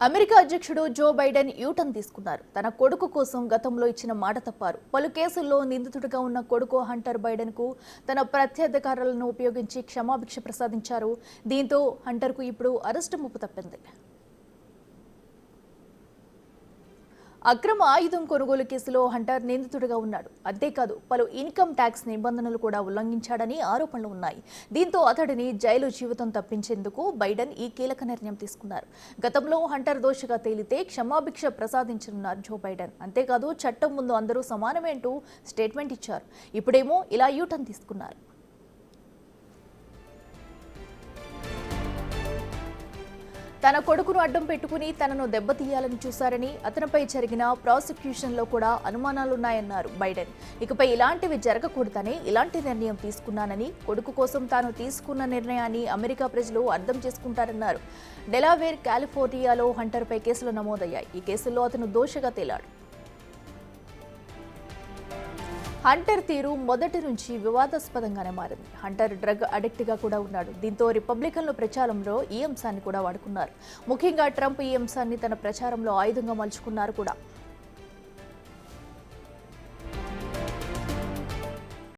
America అధ్యక్షుడు Joe Biden U turn తీసుకున్నారు. తన కొడుకు కోసం గతంలో ఇచ్చిన మాట తప్పారు. పలు కేసుల్లో నిందితుడిగా ఉన్న కొడుకు హంటర్ బైడెన్ కు తన ప్రత్యర్థకారులను ఉపయోగించి క్షమాభిక్ష ప్రసాదించారు. దీంతో హంటర్ కు ఇప్పుడు అరెస్టు ముప్పు తప్పింది. అక్రమ ఆయుధం కొనుగోలు కేసులో హంటర్ నిందితుడిగా ఉన్నాడు. అంతేకాదు పలు ఇన్కమ్ ట్యాక్స్ నిబంధనలు కూడా ఉల్లంఘించాడని ఆరోపణలు ఉన్నాయి. దీంతో అతడిని జైలు జీవితం తప్పించేందుకు బైడెన్ ఈ కీలక నిర్ణయం తీసుకున్నారు. గతంలో హంటర్ దోషిగా తేలితే క్షమాభిక్ష ప్రసాదించనున్నారు జో బైడెన్. అంతేకాదు చట్టం ముందు అందరూ సమానమే అంటూ స్టేట్మెంట్ ఇచ్చారు. ఇప్పుడేమో ఇలా యూటర్న్ తీసుకున్నారు. తన కొడుకును అడ్డం పెట్టుకుని తనను దెబ్బతీయాలని చూశారని, అతనిపై జరిగిన ప్రాసిక్యూషన్లో కూడా అనుమానాలున్నాయన్నారు బైడెన్. ఇకపై ఇలాంటివి జరగకూడదని ఇలాంటి నిర్ణయం తీసుకున్నానని, కొడుకు కోసం తాను తీసుకున్న నిర్ణయాన్ని అమెరికా ప్రజలు అర్థం చేసుకుంటారన్నారు. డెలావేర్, కాలిఫోర్నియాలో హంటర్పై కేసులు నమోదయ్యాయి. ఈ కేసుల్లో అతను దోషిగా తేలాడు. హంటర్ తీరు మొదటి నుంచి వివాదాస్పదంగానే మారింది. హంటర్ డ్రగ్ అడిక్ట్గా కూడా ఉన్నాడు. దీంతో రిపబ్లికన్ల ప్రచారంలో ఈ అంశాన్ని కూడా వాడుకున్నారు. ముఖ్యంగా ట్రంప్ ఈ అంశాన్ని తన ప్రచారంలో ఆయుధంగా మలుచుకున్నారు కూడా.